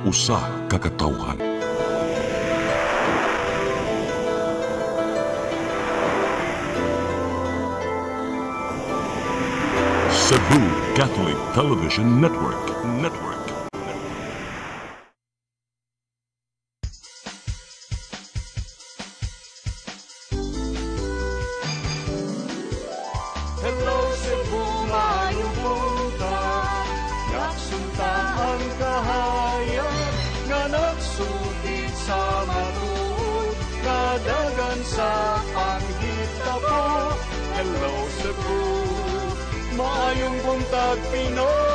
usa ka katawhan. Cebu Catholic Television Network. Hello Cebu, maayong buntag. Yaksunta ang kahayag nga nagsulid sa matuod, kadagan sa panghitabo. Hello Cebu, maayong buntag Pinoy.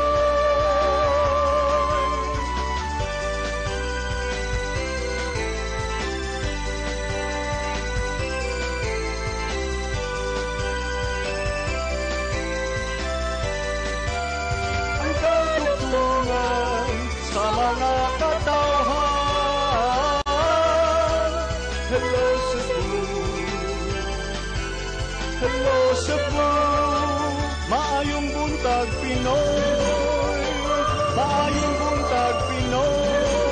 Ang katutulungan sa mga katawhan. Hello Cebu, hello Cebu, maayong buntag Pinoy, maayong buntag Pinoy,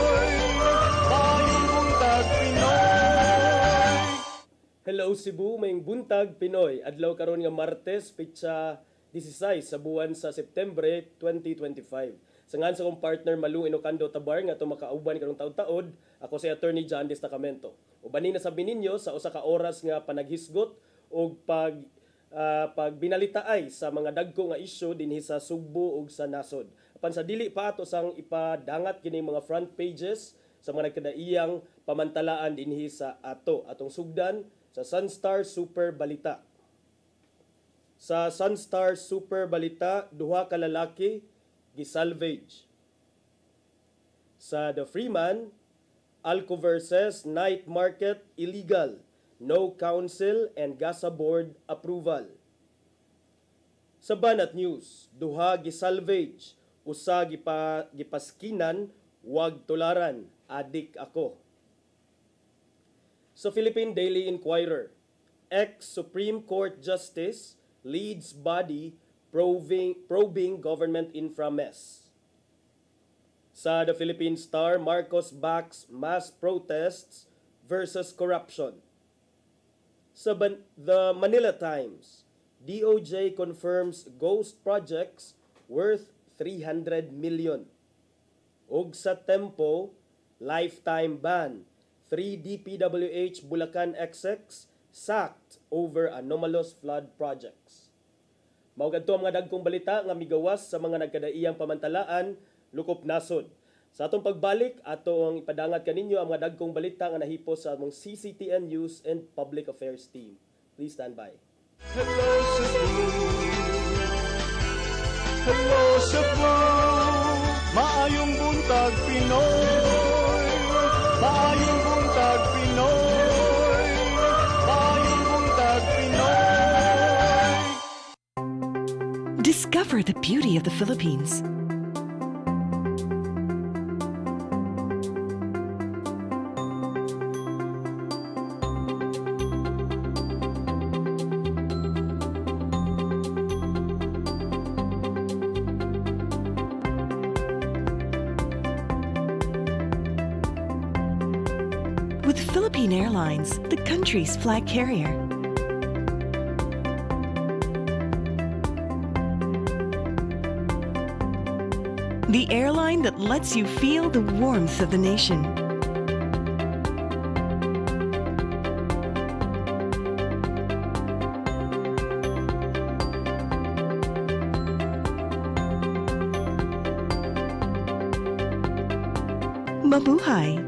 maayong buntag Pinoy. Hello Cebu, mayong buntag Pinoy. Adlaw karon nga Martes, pitsa 16 sa buwan sa Septembre 2025. Sangan sa akong partner Malu Inocando Tabar nga itong makauban karong taod-taod, ako si Attorney John Destacamento. Ubanin na sabi ninyo sa usa ka oras nga panaghisgot o pagbinalitaay sa mga dagko nga isyu dinhi sa Sugbo ug sa nasod. Apan sa dili pa ato sang ipadangat kini mga front pages sa mga nagkadaiyang pamantalaan dinhi sa atong sugdan sa Sunstar Super Balita. Sa Sunstar Super Balita, duha ka lalaki gisalvage. Sa The Freeman, Alco versus Night Market illegal. No council and GASA board approval. Sa Banat News, duha gisalvage, usa gipaskinan, wag tularan, adik ako. Sa Philippine Daily Inquirer, ex-Supreme Court Justice leads body probing government infra mess. Sa The Philippine Star, Marcos backs mass protests versus corruption. Sa The Manila Times, DOJ confirms ghost projects worth 300 million. Ug sa Tempo, lifetime ban, 3 DPWH Bulacan execs sacked over anomalous flood projects. Mao kadto ang mga dagkong balita nga migawas sa mga nagkadaiyang pamantalaan lukop nasod. Sa atong pagbalik, atong ipadangat kaninyo ang mga dagkong balita nga nahipos sa among CCTN News and Public Affairs team. Please stand by. Hello Cebu, hello Cebu, maayong buntag Pinoy, maayong buntag Pinoy, maayong buntag Pinoy. Discover the beauty of the Philippines. With Philippine Airlines, the country's flag carrier. The airline that lets you feel the warmth of the nation. Mabuhay!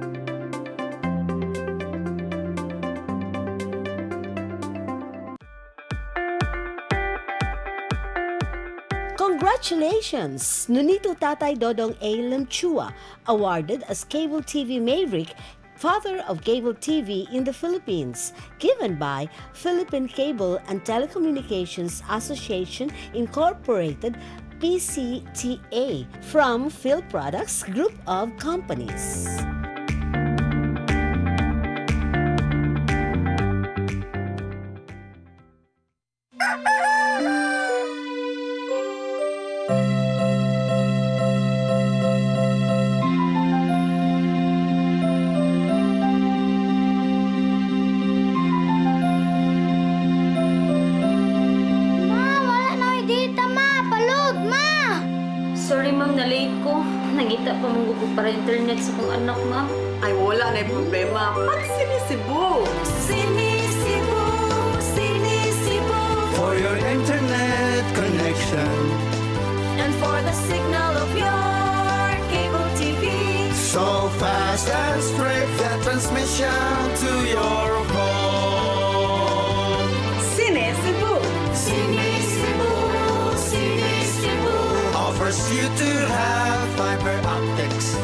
Congratulations! Nunito Tatay Dodong A. Limchua, awarded as Cable TV Maverick, Father of Cable TV in the Philippines, given by Philippine Cable and Telecommunications Association Incorporated, PCTA, from Phil Products Group of Companies. late ko. Nagita pa mong gusto para internet sa kong anak, ma'am. Ay, wala na yung problema. Pag Sinisibu! Sinisibu, Sinisibu. For your internet connection And for the signal of your cable TV. so fast and straight, the transmission to your home. Sinisibu! Sinisibu, Sinisibu. Offers you to have fiber optics.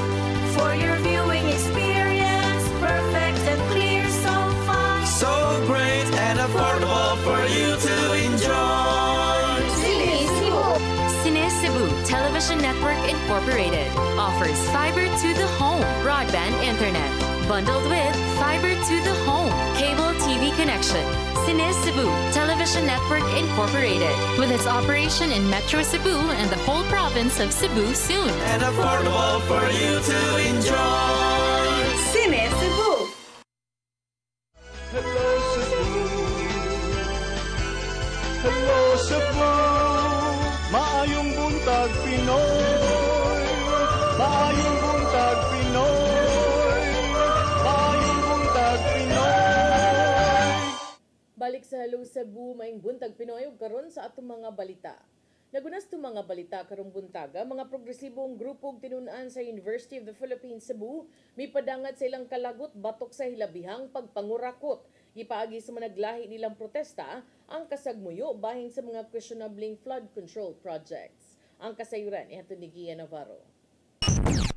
For your viewing experience, perfect and clear so fast. So great and affordable for you to enjoy. Cine Cebu Television Network Incorporated offers fiber to the home broadband internet bundled with fiber to the home cable TV connection. Cine Cebu Television Network Incorporated with its operation in Metro Cebu and the whole province of Cebu soon. And affordable for you to enjoy. Sinisibu! Hello Cebu, hello Cebu, maayong buntag Pinoy, maayong buntag Pinoy, maayong buntag Pinoy. Balik sa Hello Cebu, maing buntag Pinoy ug karon sa atong mga balita. Nagunas to mga balita karong buntaga, mga progresibong grupong tinun-an sa University of the Philippines Cebu, mipadangat sa ilang kalagot batok sa hilabihang pagpangurakot. Gipaagi sa managlahi nilang protesta ang kasagmuyo bahin sa mga questionabling flood control projects. Ang kasayuran ni Hatun ni Gia Navarro.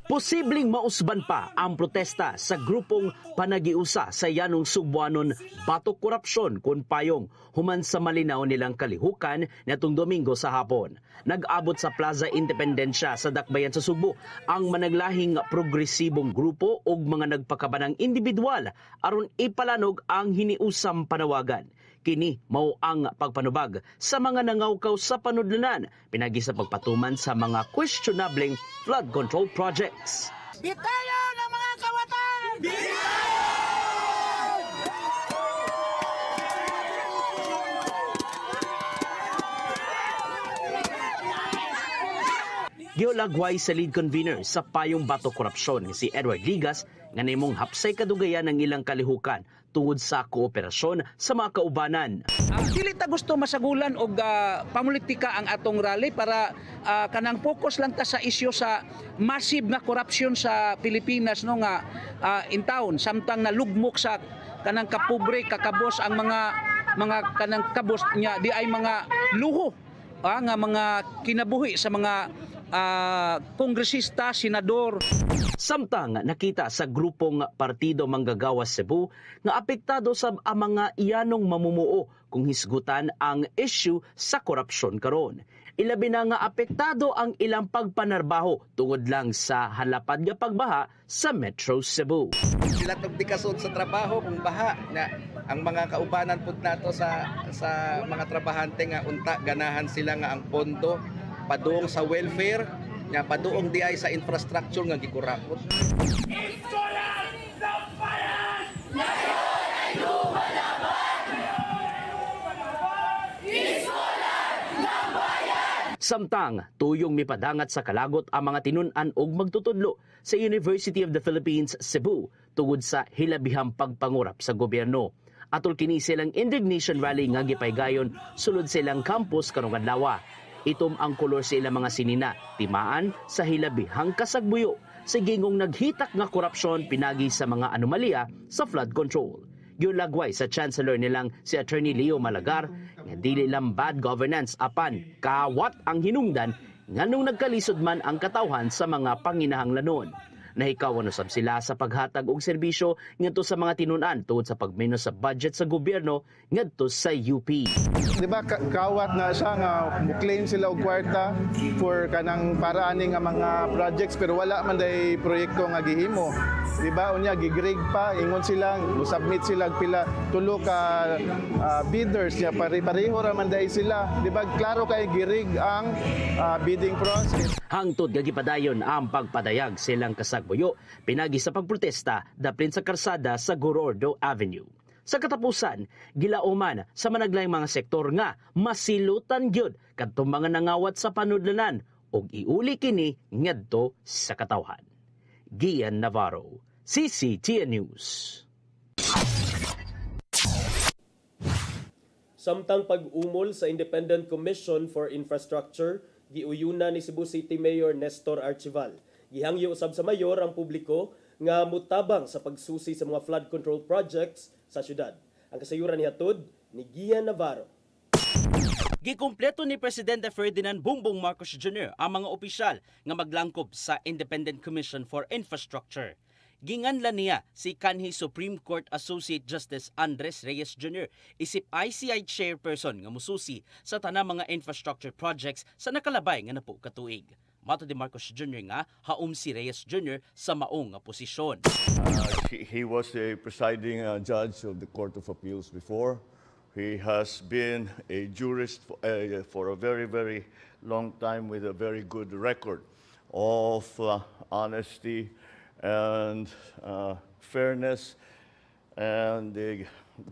Posibleng mausban pa ang protesta sa grupong panagiusa sa yanong Subuanon batok korupsyon kun payong human sa malinaw nilang kalihukan netong Domingo sa hapon. Nag-abot sa Plaza Independencia sa Dakbayan sa Subo ang managlahing progresibong grupo ug mga nagpakabanang individual aron ipalanog ang hiniusam panawagan. Kini mao ang pagpanubag sa mga nangawkaw sa panudlanan pinagi sa pagpatuman sa mga questionabling flood control projects. Bitayo ng mga kawatan! Giolagway sa lead convener sa Payong Batok Korupsyon si Edward Ligas nga nimong hapsay kadugayan ng ilang kalihukan tungod sa kooperasyon sa mga kaubanan. Dili ta gusto masagulan og pamulitika ang atong rally para kanang focus lang ta sa isyu sa massive na korupsyon sa Pilipinas no nga in town samtang nalugmok sa kanang kapobre kakabos ang mga kanang kabos niya di ay mga luho nga mga kinabuhi sa mga kongresista, senador. Samtang nakita sa grupong Partido Manggagawa Cebu nga apektado sa mga iyanong mamumuo kung hisgutan ang issue sa korupsyon karon. Ilabi na nga apektado ang ilang pagpanarbaho tungod lang sa halapad nga pagbaha sa Metro Cebu. Sila tog di kasod sa trabaho kung baha na ang mga kaubanan pud nato sa mga trabahante nga unta ganahan sila nga ang pondo paduong sa welfare nga paduong di ay sa infrastructure nga gikurapot. Samtang tuyong mipadangat sa kalagot ang mga tinun-an og magtutudlo sa University of the Philippines Cebu tungod sa hilabihang pagpangurap sa gobyerno. Atol kini silang indignation rally nga gipaygayon sulod sa ilang campus karong adlaw. Itom ang kolor sa ilang mga sinina, timaan sa hilabihang kasagbuyo sa gingong naghitak nga korupsyon pinagi sa mga anomalya sa flood control. Giulagway sa Chancellor nilang si Attorney Leo Malagar nga dili lang bad governance apan kawat ang hinungdan nganong nagkalisod man ang katawhan sa mga panginahanglanon. Nahikawan usab sila sa paghatag og serbisyo ngadto sa mga tinun-an tungod sa pagmenos sa budget sa gobyerno ngadto sa UP. Di ba kawat na siya nga claim sila og kwarta for kanang paraaning nga mga projects pero wala man day proyekto nga gihimo. Di ba unya gigrade pa ingon sila mo-submit sila pila tulo ka bidders nya pare-pareho ra man day sila. Di ba klaro kay girig ang bidding process. Hangtod gagipadayon ang pagpadayag silang kasagbuyo pinagi sa pagprotesta daplin sa karsada sa Gorordo Avenue. Sa katapusan, gilauman sa managlayang mga sektor nga masilutan gyud kadtong mga nangawat sa panudlanan ug iuli kini ngadto sa katawhan. Gian Navarro, CCTN News. Samtang pag-umol sa Independent Commission for Infrastructure, giuyuna ni Cebu City Mayor Nestor Archival. Gihangyo usab sa mayor ang publiko nga mutabang sa pagsusi sa mga flood control projects sa syudad. Ang kasayuran ni hatod ni Gian Navarro. Gikumpleto ni Presidente Ferdinand Bongbong Marcos Jr. ang mga opisyal nga maglangkob sa Independent Commission for Infrastructure. Ginganlan niya si kanhi Supreme Court Associate Justice Andres Reyes Jr. isip ICI chairperson nga mususi sa tanang mga infrastructure projects sa nakalabay nga napo katuig. Mato di Marcos Jr. nga haum si Reyes Jr. sa maong nga posisyon. He was a presiding judge of the Court of Appeals before. He has been a jurist for a very, very long time with a very good record of honesty and fairness and a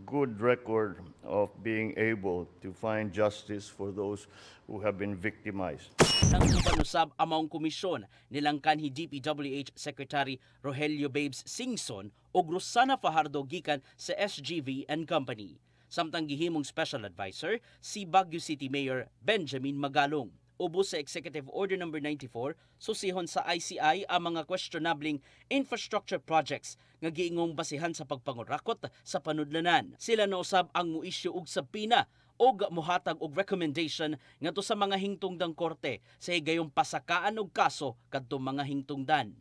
good record of being able to find justice for those who have been victimized. Nang subanusab among komisyon nilang kanhi DPWH Secretary Rogelio Babes Singson o Rosana Fajardo gikan sa SGV and Company. Samtang gihimong special advisor si Baguio City Mayor Benjamin Magalong. Ubos sa Executive Order No. 94, susihon sa ICI ang mga questionabling infrastructure projects nga giingong basihan sa pagpangurakot sa panudlanan. Sila nausab ang muisyu og sabpina o muhatag og recommendation ngadto sa mga hingtungdang korte sa higayong pasakaan og kaso kadtong mga hingtungdan.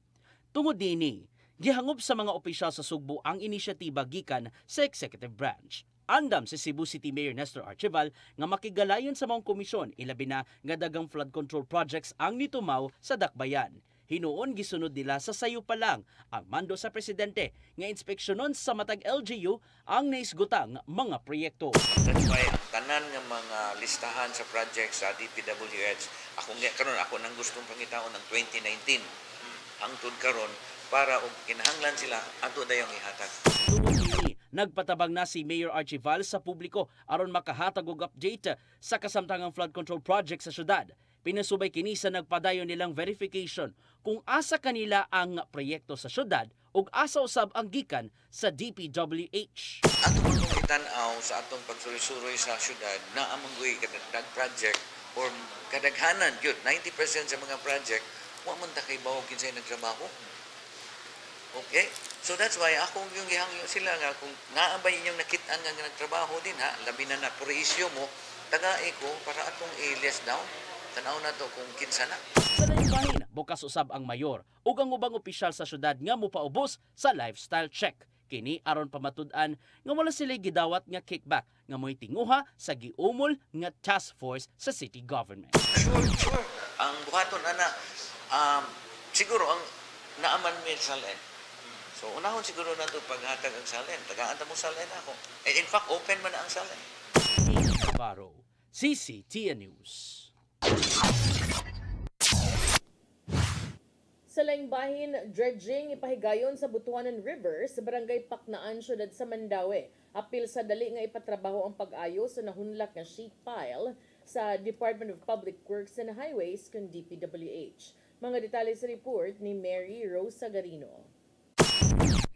Tungod dinhi, gihangob sa mga opisyal sa Sugbo ang inisyatiba gikan sa executive branch. Andam si Cebu City Mayor Nestor Archival nga makigalayon sa mga komisyon ilabi na nga dagang flood control projects ang nitumaw sa dakbayan. Hinuon gisunod nila sa sayo pa lang ang mando sa presidente nga inspeksyonon sa matag LGU ang naisgutang mga proyekto. That's why ang tanan nga mga listahan sa projects sa DPWH ako nang gustong pangitaon ng 2019 hangtod karon para og kinahanglan sila ato dayong ihatag. Nagpatabang na si Mayor Archival sa publiko aron makahatag og update sa kasamtangang flood control project sa syudad. Pinasubay kini sa nagpadayon nilang verification kung asa kanila ang proyekto sa syudad ug asa usab ang gikan sa DPWH. Atong itanaw sa atong pagsuroy-suroy sa syudad na amanggoy kadagdag project or kadaghanan gyud 90% sa mga project wa man ta kay bawog kinsay nagtrabaho. Okay? So that's why akong yung gihangyo sila nga kung naabay inyong nakita nga nagtrabaho din ha, labi na puro isyo mo, tagai ko para atong i-less down. Tanaw na to kung kinsa na. Sa naibahin, bukas usab ang mayor ug ang ubang opisyal sa syudad nga mopaubos sa lifestyle check. Kini aron pamatud-an nga wala sila gidawat nga kickback nga mo'y tinguha sa giumol nga task force sa city government. Sure. Ang buhaton ana siguro ang naaman mi salen. So unahon siguro na ito paghatag ang salen. Tagaan mo salen ako. In fact, open man na ang salen. Navarro, CCTN News. Sa laing bahin, dredging ipahigayon sa Butuanan River sa barangay Paknaan, syudad sa Mandaue. Apil sa dali nga ipatrabaho ang pag-ayos sa nahunlak nga sheet pile sa Department of Public Works and Highways kung DPWH. Mga detalye sa report ni Mary Rose Sagarino.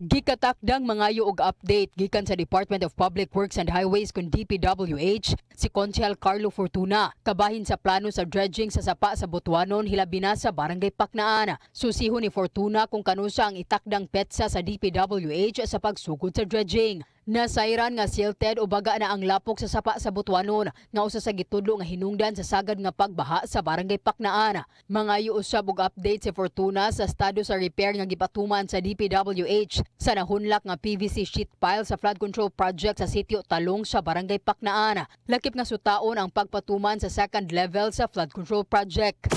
Gikatakdang mangayo og update gikan sa Department of Public Works and Highways kun DPWH si Konsehal Carlo Fortuna kabahin sa plano sa dredging sa sapa sa Butuanon hilabi na sa barangay Paknaan. Susihon ni Fortuna kung kanusa ang itakdang petsa sa DPWH sa pagsugod sa dredging. Nasairan nga silted o baga na ang lapok sa sapa sa Butuanon nga usa sa gitudlo nga hinungdan sa sagad nga pagbaha sa barangay Paknaan. Mangayo usab og update si Fortuna sa estado sa repair nga gipatuman sa DPWH sa nahunlak nga PVC sheet pile sa flood control project sa sitio Talong sa barangay Paknaan. Lakip nga sutaon ang pagpatuman sa second level sa flood control project.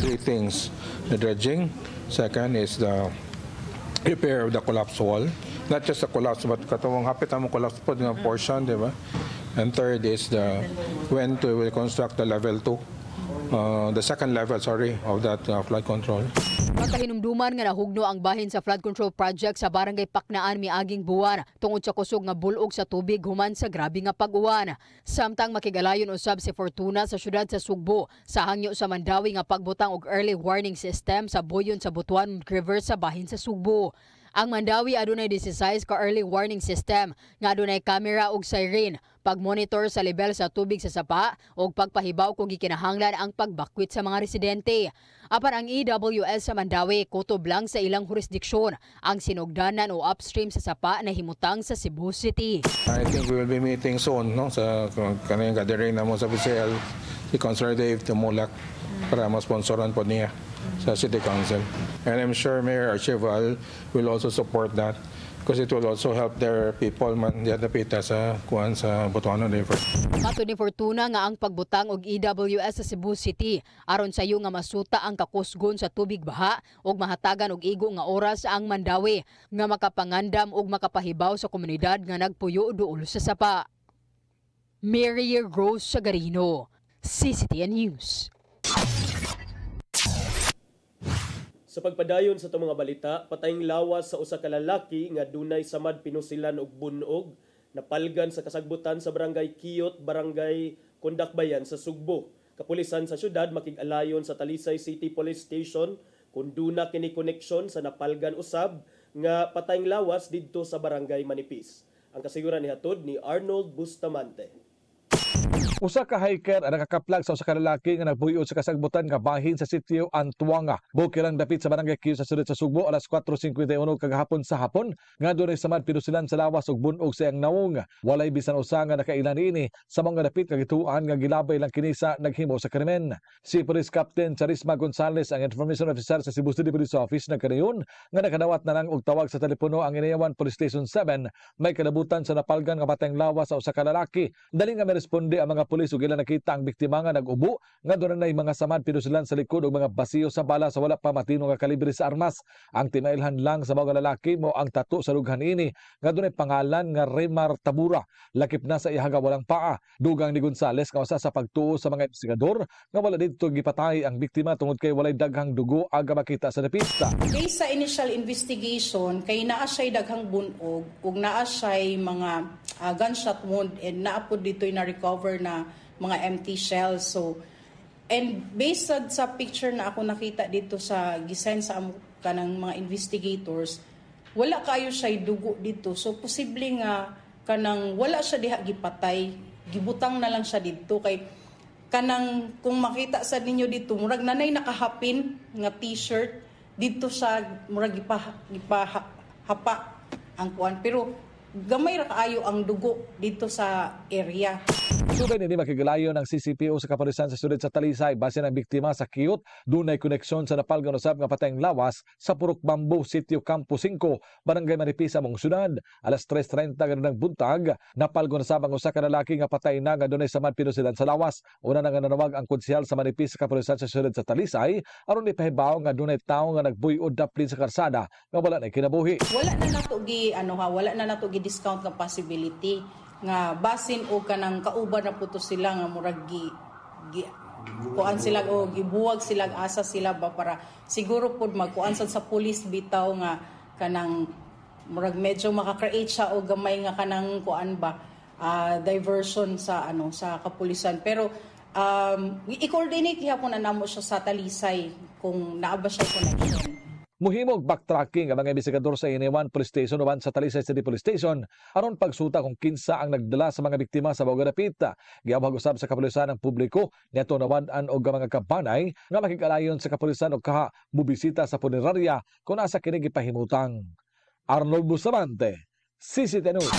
Three things: the dredging, second is the repair of the collapse wall. Not just the collapse, but katawang hapit ang collapse po ng portion, di ba? And third is when to construct the level 2, the second level, of that flood control. Makahinumduman nga nahugno ang bahin sa flood control project sa barangay Paknaan miaging buwan tungod sa kusog nga bulog sa tubig human sa grabe nga pag-uwan. Samtang makigalayon usab si Fortuna sa syudad sa Sugbo sa hangyo sa Mandawi nga pagbutang og early warning system sa buyon sa Butuan River sa bahin sa Sugbo. Ang Mandawi adunay 16 ka early warning system nga adunay camera ug siren, pagmonitor sa level sa tubig sa sapa ug pagpahibaw kung gikinahanglan ang pagbakwit sa mga residente. Apan ang EWS sa Mandawi kutob lang sa ilang jurisdiksyon ang sinugdanan o upstream sa sapa na himutang sa Cebu City. I think we will be meeting soon no sa kanang gathering namo sa PCL, si Councilor Dave Tumulak para masponsoran po niya sa City Council. And I'm sure Mayor Archival will also support that because it will also help their people man diadapita sa kuan sa Butuanon River. Matud ni Fortuna nga ang pagbutang og EWS sa Cebu City aron sayo nga masuta ang kakusgon sa tubig baha ug mahatagan og igo nga oras ang Mandawi nga makapangandam ug makapahibaw sa komunidad nga nagpuyo duol sa sapa. Mary Rose Sagarino, CCTN News. Sa pagpadayon sa itong mga balita, patayng lawas sa usa ka lalaki nga dunay samad pinusilan og bunog napalgan sa kasagbutan sa barangay Kiyot, barangay Kundakbayan sa Sugbo. Kapulisan sa syudad makig-alayon sa Talisay City Police Station kung duna kini koneksyon sa napalgan usab nga patayng lawas didto sa barangay Manipis. Ang kasiguran ni hatod ni Arnold Bustamante. Usa ka hiker ang nakakaplag sa usa ka lalaki nga nagbuyo sa kasagbutan nga bahin sa sitio Antuanga. Bukirang dapit sa barangay Kiyo sa sudad sa Sugbo alas 4:51 kagahapon sa hapon nga dunay samad pinusilan sa lawas ug bunog sa iyang nawong. Walay bisan usa nga nakailan niini sa mga dapit nga gituan nga gilabay lang kini sa naghimo sa krimen. Si Police Captain Charisma Gonzales ang information officer sa Cebu City Police Office nagkadayon nga nakadawat na lang og tawag sa telepono ang Inayawan Police Station 7 may kalabutan sa napalgan nga patayng lawas sa usa ka lalaki. Dali nga meresponde ang mga pulis ug ila nakita ang biktima nga nag-ubo nga dunay mga samad pinusilan sa likod ug mga basiyo sa bala sa wala pa matino nga kalibre sa armas. Ang timailhan lang sa mga lalaki mo ang tato sa lughan ini nga dunay pangalan nga Remar Tabura. Lakip na sa ihaga walang paa. Dugang ni Gonzales nga usa sa pagtuo sa mga investigador nga wala didto gipatay ang biktima tungod kay walay daghang dugo aga makita sa dapita. Based sa initial investigation kay naa siya'y daghang bunog ug naa siya'y mga gunshot wound and naa po dito'y na-recover na mga empty shells. So, and based sa picture na ako nakita dito sa gisend sa kanang mga investigators, wala kayo siya'y dugo dito. So, posible nga kanang wala siya diha gipatay, gibutang na lang siya dito kay kanang kung makita sa ninyo dito, murag nanay nakahapin nga t-shirt dito sa murag gipahapa ang kuan pero gamay ra kaayo ang dugo dito sa area. Sugay ni makigalayo ng CCPO sa kapulisan sa sudad sa Talisay base ng biktima sa Kiyot dunay koneksyon sa napalgan usab nga patayng lawas sa Purok Bambo Sitio Campo 5 barangay Manipis sa mong syudad. Alas 3:30 ng buntag napalgon usab ang usa ka lalaki nga patay na nga dunay samad pinusilan sa lawas. Una na nga nanawag ang konsyal sa Manipis sa kapulisan sa sudad sa Talisay aron ipahibaw nga dunay tawo nga nagbuy-od daplin sa karsada nga wala na kinabuhi. Wala na nato gi discount nga possibility nga basin o kanang kauban na puto sila nga murag kuan sila o gibuwag sila asa sila ba para siguro pud magkuan sa police bitaw nga kanang murag medyo makaka-create siya o gamay nga kanang kuan ba diversion sa sa kapulisan pero i-coordinate gyapon na namo siya sa Talisay kung naa ba siya connection. Muhimog backtracking ang mga investigador sa Inayawan Police Station uban sa Talisay City Police Station aron pagsuta kung kinsa ang nagdala sa mga biktima sa bawat dapit. Giabhag usab sa kapulisan ng publiko niadto nawad-an og mga kabanay nga makigalayon sa kapulisan og kaha mubisita sa punerarya kung asa kini gipahimutang. Arnold Bustamante, CCTN News.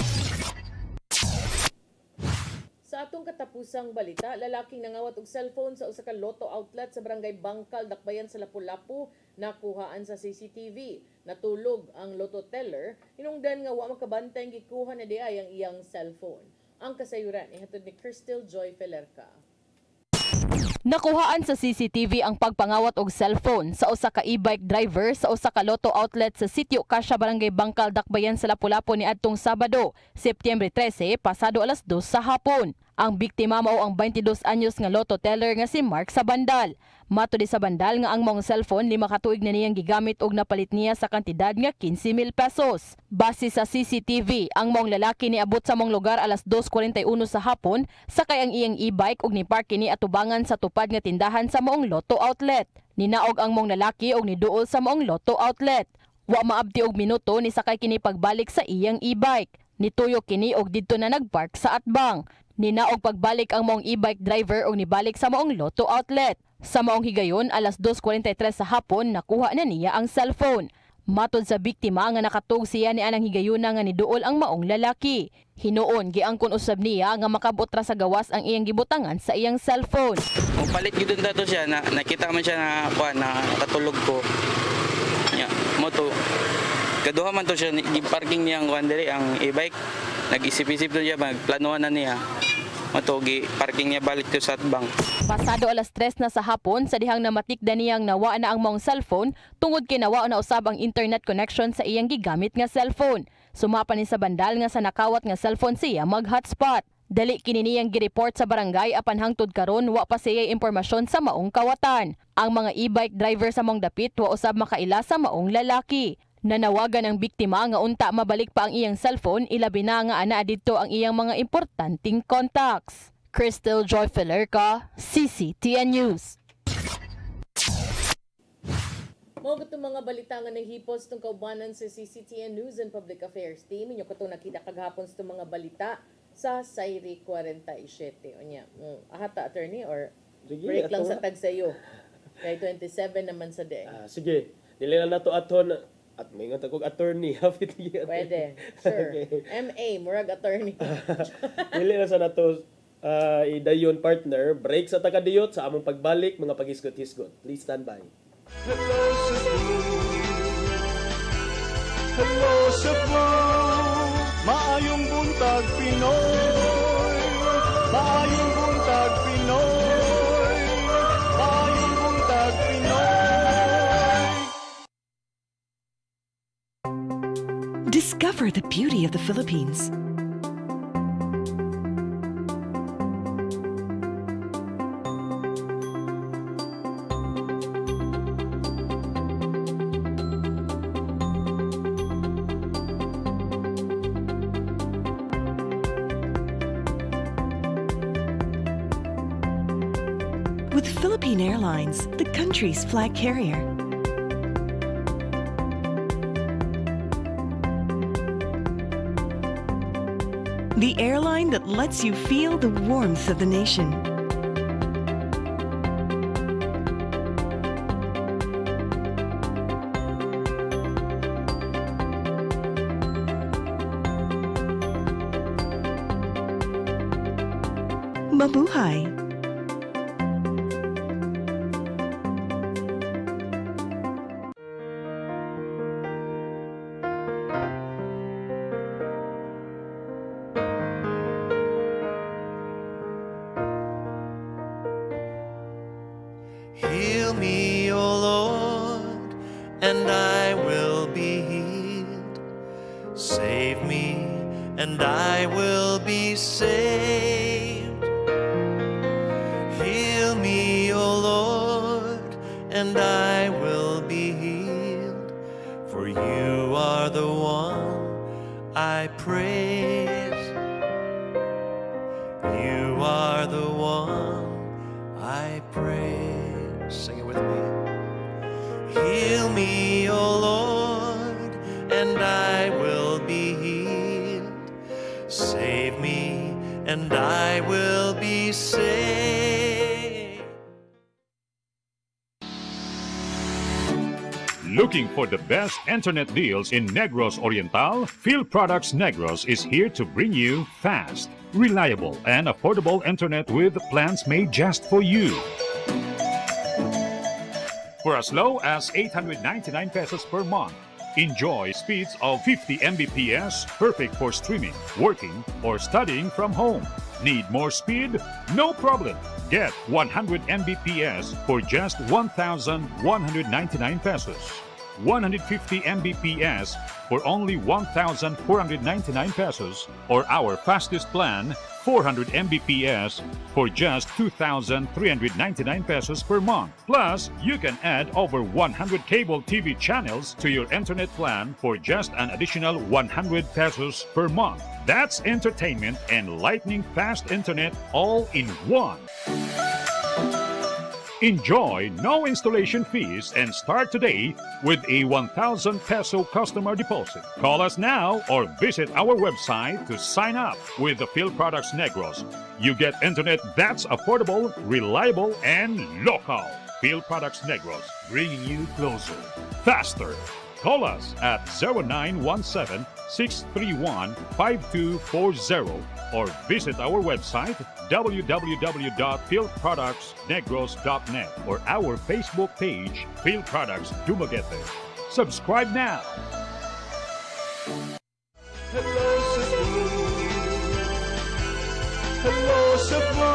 Sa atong katapusang balita, lalaking nangawat og cellphone sa usa ka lotto outlet sa barangay Bangkal, Dakbayan sa Lapu-Lapu, nakuhaan sa CCTV. Natulog ang lotto teller, hinungdan nga wa makabantay gikuha na di ay ang iyang cellphone. Ang kasayuran ihatod ni Crystal Joy Felerca. Nakuhaan sa CCTV ang pagpangawat og cellphone sa usa ka e-bike driver sa usa ka lotto outlet sa sitio Kasya, barangay Bangkal, Dakbayan sa Lapu-Lapu niadtong Sabado, Setyembre 13, pasado alas 2 sa hapon. Ang biktima mao ang 22 anyos nga lotto teller nga si Mark Sabandal. Matod sa Bandal nga ang mong cellphone 5 ka tuig na niyang gigamit og napalit niya sa kantidad nga 15,000 pesos. Base sa CCTV, ang mong lalaki niabot sa mong lugar alas 2:41 sa hapon sakay ang iyang e-bike og nipark kini atubangan sa tupad nga tindahan sa moong lotto outlet. Ninaog ang mong lalaki og niduol sa moong lotto outlet. Wa maabti og minuto ni sakay kini pagbalik sa iyang e-bike. Nituyok kini og didto na nagpark sa atbang. Ninaog pagbalik ang moong e-bike driver og nibalik sa moong lotto outlet. Sa maong higayon, alas 2:43 sa hapon, nakuha na niya ang cellphone. Matod sa biktima nga nakatug siya ni anang higayuna nga niduol ang maong lalaki. Hinuon giangkon usab niya nga makabot ra sa gawas ang iyang gibutangan sa iyang cellphone. Palit gid dato siya na nakita man siya na nakatulog ko. Nya, moto. Kaduha man to siya gi-parking niya ang ang e-bike. Nag-isip-isip to siya magplanuhan na niya. Matugi parking niya balik to sa atbang. Pasado alas 3 na sa hapon sa dihang namatikda niyang nawa na ang mong cellphone tungod kay nawa na usab ang internet connection sa iyang gigamit nga cellphone. Sumapa ni sa Bandal nga sa nakawat nga cellphone siya mag-hotspot. Dali kini niyang gireport sa barangay apan hangtod karon wa pa siya impormasyon sa maong kawatan. Ang mga e-bike driver sa mong dapit wa usab makaila sa maong lalaki. Nanawagan ang biktima nga unta mabalik pa ang iyang cellphone ilabi na nga ana didto ang iyang mga importanteng contacts. Crystal Joy Filerca, CCTN News. Mo gito mga balita nga nahipos tong kaubanan sa CCTN News and Public Affairs team. Inyo kato nakita kagahapon sa mga balita sa Sairi 47. Onya, ahata attorney or break lang sa tag sayo. Kay 27 naman sa day. Sige, dili lang nato aton at may nga tagog attorney. Pwede, sure. Okay. MA, murag attorney. Dili na sa nato idayon partner. Break sa taga-diyot sa among pagbalik, mga pag-hisgot-hisgot. Please stand by. Hello Cebu, hello Cebu, maayong buntag Pinoy, maayong buntag Pinoy, maayong buntag Pinoy. Discover the beauty of the Philippines. With Philippine Airlines, the country's flag carrier. The airline that lets you feel the warmth of the nation. Mabuhay! Heal me, O Lord, and I will be healed. Save me, and I will be saved. Heal me, O Lord, and I will be healed. For you are the one I praise. You are the one I praise. Sing it with me. Heal me, O Lord, and I will be healed. Save me, and I will be saved. Looking for the best internet deals in Negros Oriental? Field Products Negros is here to bring you fast, reliable, and affordable internet with plans made just for you. For as low as 899 pesos per month, enjoy speeds of 50 Mbps, perfect for streaming, working, or studying from home. Need more speed? No problem. Get 100 Mbps for just 1,199 pesos. 150 Mbps for only 1,499 pesos, or our fastest plan, 400 Mbps for just 2,399 pesos per month. Plus, you can add over 100 cable TV channels to your internet plan for just an additional 100 pesos per month. That's entertainment and lightning fast internet all in one. Enjoy no installation fees and start today with a 1,000 peso customer deposit. Call us now or visit our website to sign up with the Phil Products Negros. You get internet that's affordable, reliable, and local. Phil Products Negros, bringing you closer, faster. Call us at 0917-631-5240 or visit our website www.philproductsnegros.net or our Facebook page, Phil Products Dumaguete. Subscribe now. Hello Cebu, hello Cebu,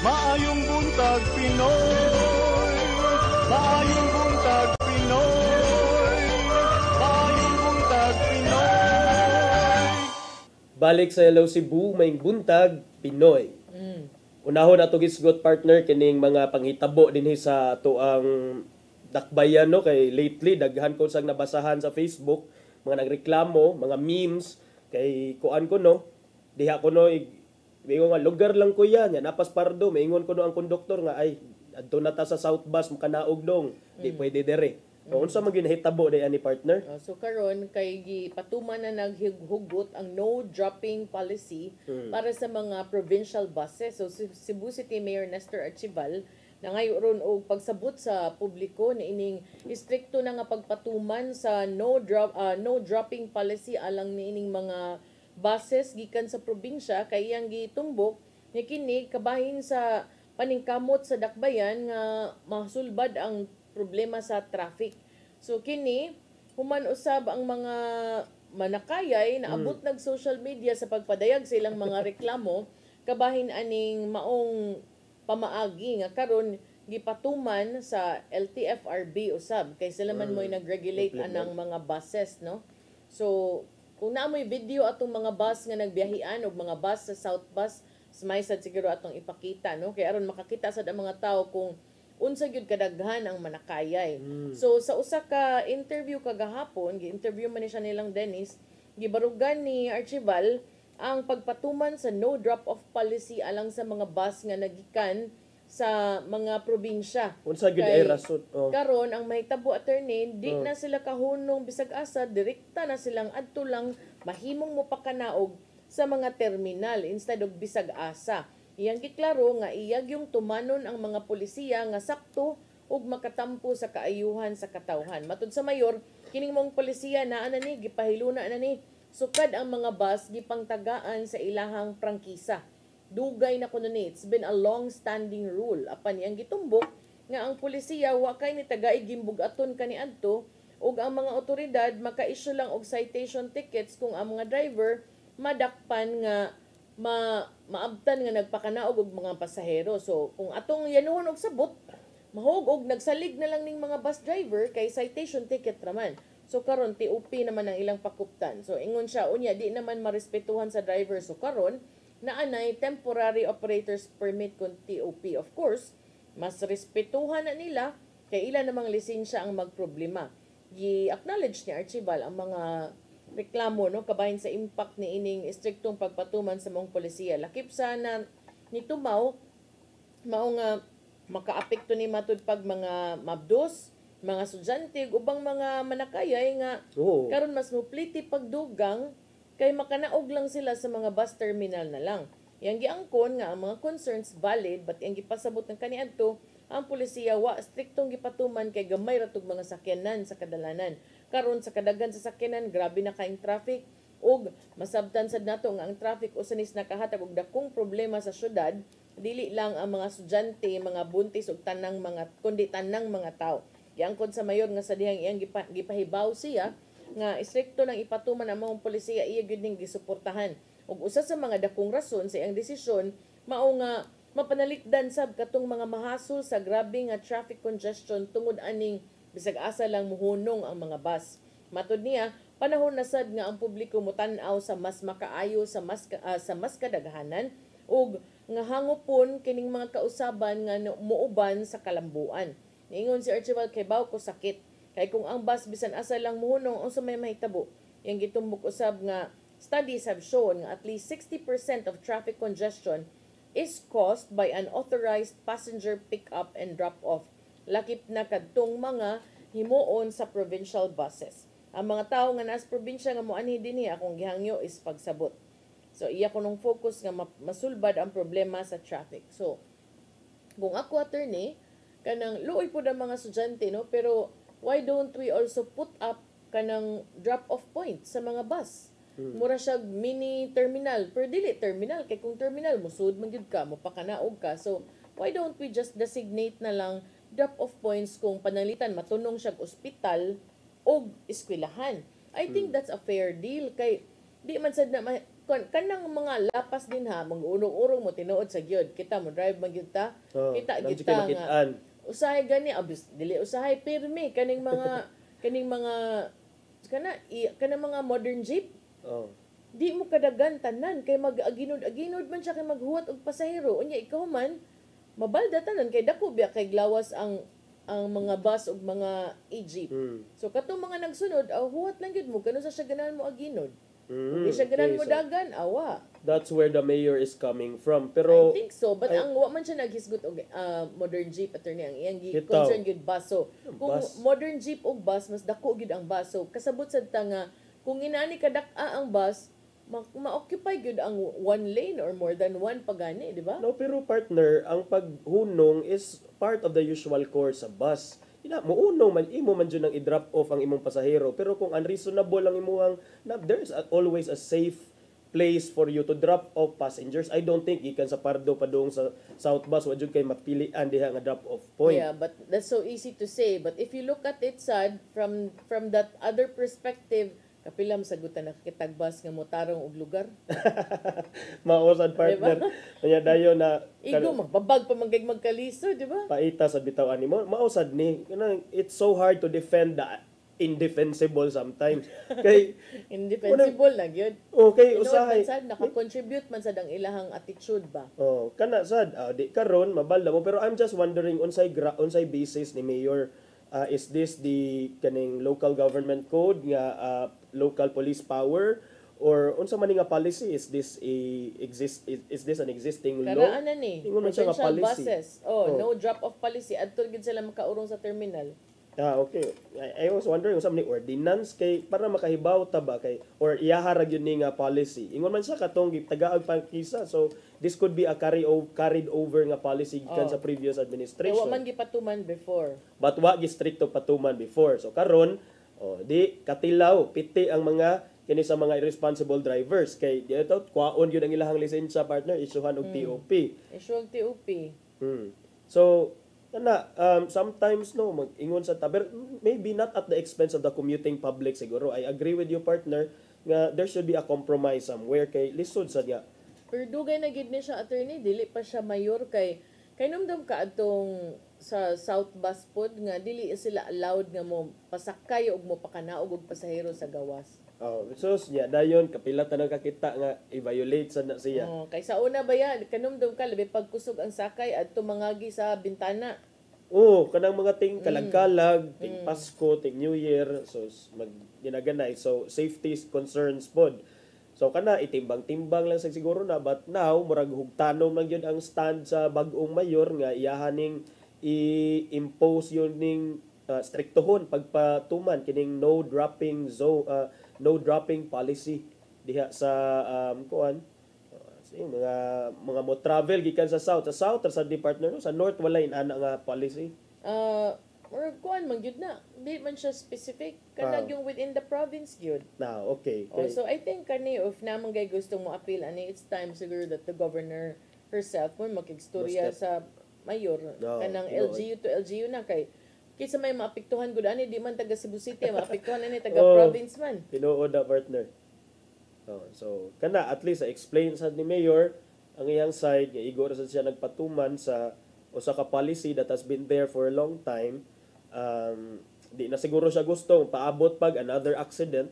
maayong buntag Pinoy, maayong buntag Pinoy, maayong buntag Pinoy. Balik sa Hello Cebu, may buntag Pinoy. Unahon ato gisgot partner kining mga panghitabo dinhi sa tuang dakbayan no kay lately daghan ko sang nabasahan sa Facebook mga nagreklamo, mga memes kay kuan ko no. Diha ko no ingon nga lugar lang ko yan, napas Pardo, maingon ko no ang konduktor nga ay adto na ta sa South Bus makanaog dong. Di pwede dere. Unsa man ginahitabo day ani partner? So karon kay gipatuman na naghugot ang no dropping policy para sa mga provincial buses. So Cebu City Mayor Nestor Archival nangayon og pagsabot sa publiko ni ining istrikto na nga pagpatuman sa no dropping policy alang niining mga buses gikan sa probinsya kay iyang gitumbok ni kini kabahin sa paningkamot sa dakbayan nga masulbad ang problema sa traffic. So kini human usab ang mga manakayay na abot nag social media sa pagpadayag sa ilang mga reklamo kabahin aning maong pamaagi nga karon gipatuman sa LTFRB usab kay sila man mo'y nag-regulate anang mga buses no. So kung naamoy video atong mga bus nga nagbiyahian og mga bus sa South Bus may sad siguro atong ipakita no kay aron makakita sad ang mga tao kung unsa gyud kadaghan ang manakayay. So sa usa ka interview kagahapon, gi-interview man ni siya nilang Dennis, gibarugan ni Archival ang pagpatuman sa no drop-off policy alang sa mga bus nga nagikan sa mga probinsya. Unsa gyud ay rason? Karon ang mahitabo attorney, di na sila kahunong bisag asa, direkta na silang adto lang mahimong mo pakanaog sa mga terminal instead of bisag asa. Iyang giklaro nga iyag yung tumanon ang mga polisiya nga sakto ug makatampo sa kaayuhan sa katawhan. Matud sa mayor, kining mong polisiya naa na ni gipahiluna na ni sukad ang mga bus gipangtagaan sa ilahang prangkisa. Dugay na kuno ni, it's been a long-standing rule. Apan iyang gitumbok nga ang polisiya wa kay ni tagay gimbugaton kaniadto ug ang mga otoridad maka-issue lang og citation tickets kung ang mga driver madakpan nga maabtan nga nagpakanaog og mga pasahero. So kung atong yanuhon og sabot, mahog og nagsalig na lang ning mga bus driver kay citation ticket raman. So karon TOP naman ang ilang pakuptan. So ingon siya unya di naman marespetuhan sa driver. So karon naanay temporary operators permit kun TOP. Of course, mas respetuhan na nila kay ilan namang lisensya ang magproblema. Gi-acknowledge ni Archival ang mga reklamo no kabahin sa impact ni ining istriktong pagpatuman sa mong polisiya. Lakip sana ni tumaw mao nga makaapekto ni matud pag mga mabdos, mga estudyante ubang mga manakayay nga karon mas mupliti pagdugang kay makanaog lang sila sa mga bus terminal na lang. Yang giangkon nga ang mga concerns valid but yang gipasabot ng kaniadto ang polisiya wa striktong gipatuman kay gamay ratog mga sakyanan sa kadalanan. Karon sa kadaghan sa sakyanan grabe na kaing traffic ug masabtan sad nato nga ang traffic usanis nakahatag og dakong problema sa syudad, dili lang ang mga estudyante, mga buntis ug tanang mga kundi tanang mga tao. Giangkon sa mayor nga sa dihang iyang gipahibaw siya nga istrikto nang ipatuman ang mga polisiya iya gyud ning gisuportahan. Ug usa sa mga dakong rason sa iyang desisyon mao nga mapanalikdan sab katong mga mahasol sa grabe nga traffic congestion tungod aning bisag asa lang muhunong ang mga bus. Matud niya, panahon na sad nga ang publiko mutan-aw sa mas makaayo sa mas kadaghanan ug nga hangopon kining mga kausaban nga muuban sa kalambuan. Niingon si Archibald kay baw ko sakit kay kung ang bus bisan asa lang muhunong unsa may mahitabo. Yang gitumbok usab nga studies have shown nga at least 60% of traffic congestion is caused by unauthorized passenger pick-up and drop-off. Lakip na kadtong mga himuon sa provincial buses. Ang mga tao nga nas probinsya nga moanhi dinhi akong gihangyo is pagsabot. So iya ko nung focus nga masulbad ang problema sa traffic. So kung ako attorney kanang luoy pud ang mga estudyante no, pero why don't we also put up kanang drop-off point sa mga bus? Mura siya mini terminal, pero dili terminal kay kung terminal musud man gyud ka, mopakanaog ka. So why don't we just designate na lang drop-off points kung panalitan matunong siya ospital o eskwelahan? I think that's a fair deal kay di man sad na kanang mga lapas din ha, mag-urong-urong mo tinuod sa gyud. Kita mo drive man gyud ta. Kita kita nga. Usahay gani abis dili usahay pirmi kaning mga kanang mga modern jeep. Di mo kadagan tanan kay mag-aginod man siya kay maghuwat og pasahero. Unya ikaw man mabalda tanan kay dako biya kay glawas ang mga bus ug mga e-jeep. So katong mga nagsunod, huwat lang gyud mo kano sa siya ganahan mo aginod. Kung siya ganahan mo dagan, awa. That's where the mayor is coming from. Pero I think so, but ang wa man siya naghisgot og modern jeep attorney ang iyang concern gyud bus. So kung modern jeep og bus mas dako gyud ang bus. So kasabot sad ta nga kung inani kadak-a ang bus, ma-occupy gyud ang one lane or more than one pagani, di ba? No, pero partner, ang paghunong is part of the usual course sa bus. Muunong man imo man jud nang i-drop off ang imong pasahero, pero kung unreasonable ang imong there's always a safe place for you to drop off passengers. I don't think ikan sa Pardo padung sa South Bus wa jud kay mapilian diha nga drop off point. Yeah, but that's so easy to say. But if you look at it sad from that other perspective, kapila masagutan nakakitag bus nga motarong og lugar. Mausad partner. Kanya dayo na igo magbabag pa magkaliso, di ba? Paita sa bitaw animo. Mausad ni. It's so hard to defend the indefensible sometimes. Kay indefensible na gyud. Okay, usahay. Sad naka-contribute man sad ang ilahang attitude ba? Kana sad di karon mabalda mo, pero I'm just wondering unsay basis ni Mayor. Is this the kaning local government code nga local police power, or unsa man nga policy? Is this an existing law? Karaan na ni. Provincial buses. No drop off policy adto gid sila makaurong sa terminal. Okay. I was wondering usab ni ordinance kay para makahibaw ta ba kay or iyaharag yun ni nga policy. Ingon man siya katong tagaag pangkisa. So this could be a carried over nga policy gikan sa previous administration. Wa man gipatuman before. But wa gi stricto patuman before. So karon di katilaw piti ang mga kini sa mga irresponsible drivers kay dito kwaon yun ang ilahang lisensya partner isuhan og TOP. Issue og TOP. So sometimes no mag-ingon sa taber maybe not at the expense of the commuting public siguro. I agree with you partner nga there should be a compromise somewhere kay lisod sad nga. Pero dugay na gid ni siya attorney dili pa siya mayor kay numdum ka adtong sa South Bus pod nga dili sila allowed nga mo pasakay og mo pakanaog og pasahero sa gawas. So dayon kapila tanang kakita nga i-violate sad na siya. Kay sa una ba yan kanumdum ka labi pagkusog ang sakay adto mangagi sa bintana. Kanang mga ting kalag-kalag, ting Pasko, ting New Year, so ginagana so safety concerns pod. So kana itimbang-timbang lang siguro na, but now murag hugtanom lang yun ang stand sa bag-ong mayor nga iyahaning i-impose yun ning striktohon pagpatuman kining no dropping policy diha sa mga mo travel gikan sa south sa partner no sa north wala inana nga policy. Or kuan man gyud na di man siya specific kanag yung within the province gyud. Okay. So I think kani if namang gay gusto mo appeal ani it's time siguro that the governor herself mo makigstorya sa mayor kanang LGU to LGU na kay kaysa may maapektuhan gud ani di man taga Cebu City maapektuhan ani taga province man. Tinuod na partner. So kana at least explain sa ni mayor ang iyang side nga igor sa siya nagpatuman sa usa ka policy that has been there for a long time. di na siguro siya gusto paabot pag another accident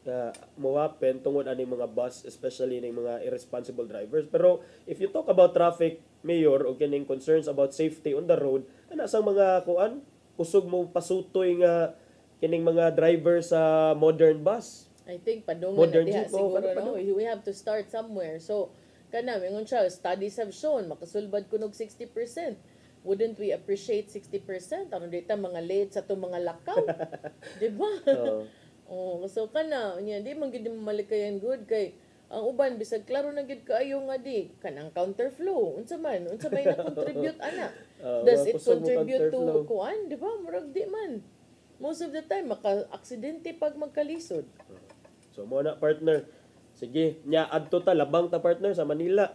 na mo happen tungod ani mga bus, especially ng mga irresponsible drivers. Pero if you talk about traffic, Mayor, o kining concerns about safety on the road, ana sa mga kuan kusog mo pasutoy nga kining mga driver sa modern bus. I think padungan Modern na diha jeep, siguro ano, no. We have to start somewhere. So kana mingon siya, studies have shown makasulbad kunog 60%. Wouldn't we appreciate 60%? Ano dita mga late sa to mga lakaw? Di ba? Oh, so kana nya di man gid malikayan good kay ang uban bisag klaro na gid kaayo nga di kanang counterflow unsa may na-contribute ana. Does it contribute to kuan, di ba? Murag di man. Most of the time maka-aksidente pag magkalisod. So mo na partner. Sige, nya adto ta labang ta partner sa Manila.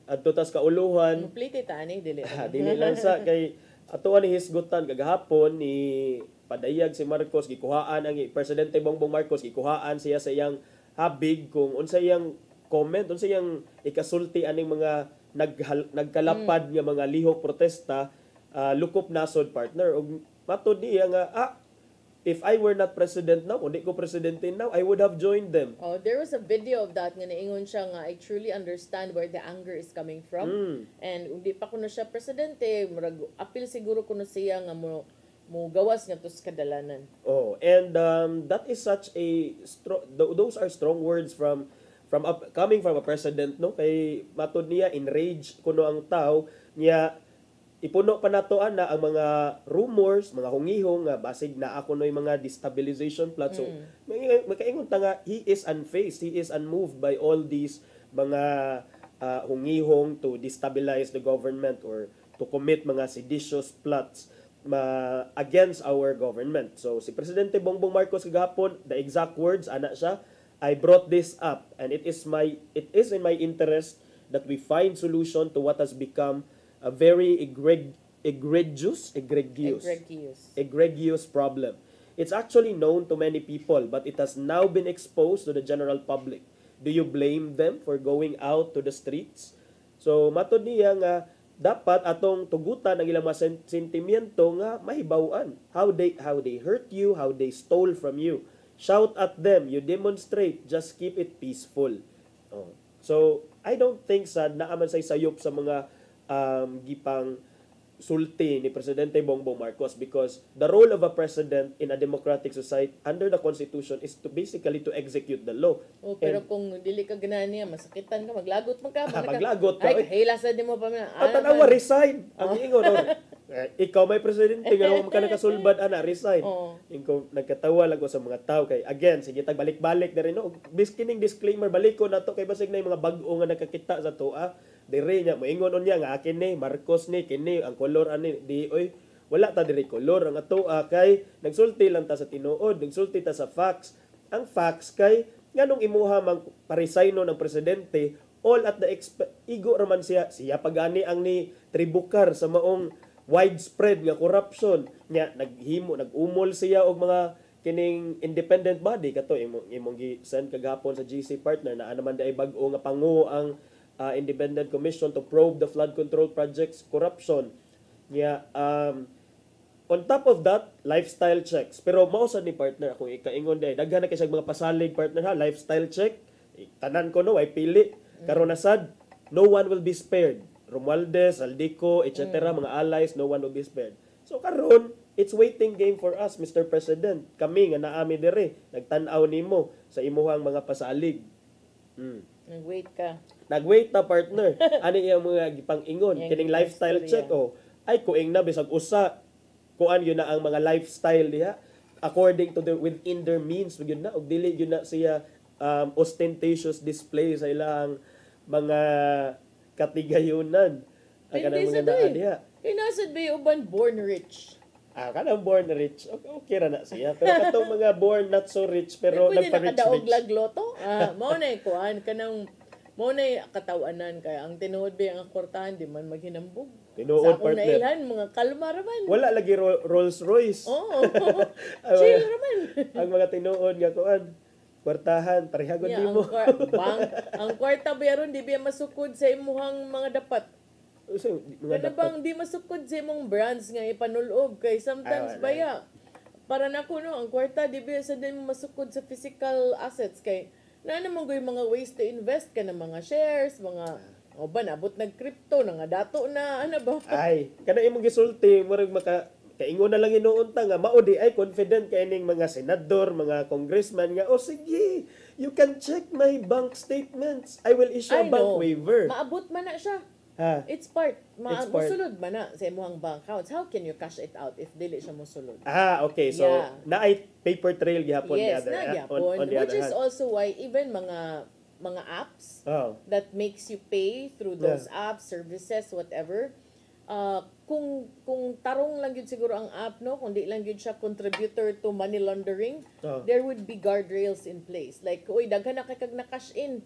Adto ta sa kauluhan. Complete ta ani dili. Dili lang sa kay ato ani hisgutan kagahapon ni padayag si Marcos gikuhaan ang Presidente Bongbong Marcos gikuhaan siya sa iyang habig kung unsa iyang comment, unsa iyang ikasulti aning mga nagkalapad nga mga lihok protesta lukop nasod partner ug matud niya nga if I were not president now, kung di ko presidente now, I would have joined them. Oh, there was a video of that nga naingon siya nga I truly understand where the anger is coming from. And hindi pa kuno siya presidente, murag apil siguro kuno siya nga mo gawas nga to sa kadalanan. Oh, and that is such a those are strong words from coming from a president, no? Kay matud niya enraged kuno ang tao niya ipuno pa nato ana ang mga rumors, mga hungihong nga basig na ako noy mga destabilization plots. So makaingon ta nga he is unfazed, he is unmoved by all these mga hungihong to destabilize the government or to commit mga seditious plots against our government. So si Presidente Bongbong Marcos kagahapon, the exact words ana siya, I brought this up and it is in my interest that we find solution to what has become a very egregious problem. It's actually known to many people, but it has now been exposed to the general public. Do you blame them for going out to the streets? So matod niya nga dapat atong tugutan ang ilang mga sentimiento nga mahibaw-an. How they hurt you, how they stole from you. Shout at them, you demonstrate, just keep it peaceful. So I don't think sad naaman say sayop sa mga gipang sulti ni Presidente Bongbong Marcos because the role of a president in a democratic society under the Constitution is to basically to execute the law. Pero kung dili ka ganahan niya, masakitan ka, maglagot man ka. Maglagot ka. Ay, hilasan din mo pa. Tanawa, resign. Ang ingon, ikaw may presidente, gano'n ka nakasulbad, resign. Ikaw, nagkatawa lang ko sa mga tao. Kay, again, sige, balik-balik na rin. Kining disclaimer, balik ko na to kay basig na yung mga bag-o nga nakakita sa toa. Dire niya, maingon niya nga akin ni, Marcos ni, kini, ang kolor ani, di, oy, wala ta dire kolor, ang ato kay, nagsulti lang ta sa tinuod, nagsulti ta sa facts. Ang facts kay, nganong imuha mang parisayno ng presidente, all at the igo raman siya pagani ang ni Tribukar sa maong widespread nga corruption, nya nag-umol siya og mga kining independent body, kato, imong gi-send kagapon sa GC partner, na naman da ay bag-o nga pangu ang Independent Commission to probe the flood control project's corruption. On top of that, lifestyle checks. Pero mao sad ni partner akong ikaingon day, daghan na kay mga pasalig partner ha, lifestyle check. Tanan ko no ay pili. Karon na sad, no one will be spared. Romualdez, Aldico, etc. mga allies, no one will be spared. So karon, it's waiting game for us, Mr. President. Kami nga naami dire, nagtan-aw nimo sa imuhang mga pasalig. Nag-wait ka. Nag-wait na partner. Ano yung mga gipang-ingon? Kining lifestyle check. Ay, kuing na, bisag usa. Kuan yun na ang mga lifestyle diha. According to within their means. Yun na. O dili yun na siya ostentatious display sa ilang mga katigayunan. Hindi sa doon. Kinasad ba yung uban born rich? Kanang born rich, okay ra na siya. Pero katong mga born not so rich, pero nagpa-rich-rich. Pwede na lagloto? Mao na kuan kanang mao na katawanan kaya ang tinuod ba ang kortahan di man maghinambog. Tinuod partner. Sa akong nailan, mga kalma raman. Wala lagi Rolls Royce. Chill raman. Ang mga tinuod nga kuan, kwartahan, parehagon nimo. Ang kwarta bayaron di ba masukod sa imuhang mga dapat. Ano bang di masukod sa imong brands nga ipanulob kay sometimes baya para na ko no, ang kwarta di ba sa din mo masukod sa physical assets kay na naman ko yung mga ways to invest ka ng mga shares, mga o ba nabot nag crypto nga dato na ano ba? Ay, kana imong gisulti murag kaingon na lang inuunta nga mao di ay confident kay ning mga senador, mga congressman nga sige, you can check my bank statements. I will issue a bank waiver. Maabot man na siya. Ha. It's part. It's part. Musulod man na sa imong bank accounts. How can you cash it out if dili siya musulod? Okay. So, Yeah. naay paper trail gihapon Yes, the other na on the which other is hand. also why even mga apps that makes you pay through those apps, services, whatever, kung tarong lang yun siguro ang app, no, kung di lang yun siya contributor to money laundering, there would be guardrails in place. Like, uy, daghan na kag na-cash in,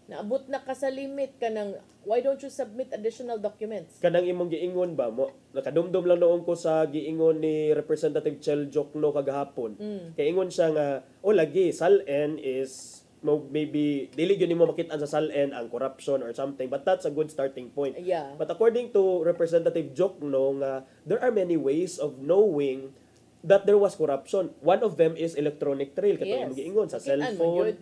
naabot na ka sa limit ka ng, why don't you submit additional documents? Kanang imong giingon ba mo, nakadumdum lang noon ko sa giingon ni Representative Chel Jokno kagahapon. Kay ingon siya nga, lagi, SALN is maybe dili gyud nimo makit-an sa SALN ang corruption or something, but that's a good starting point. Yeah. But according to Representative Jokno nga there are many ways of knowing that there was corruption. One of them is electronic trail katong imong giingon sa cellphone.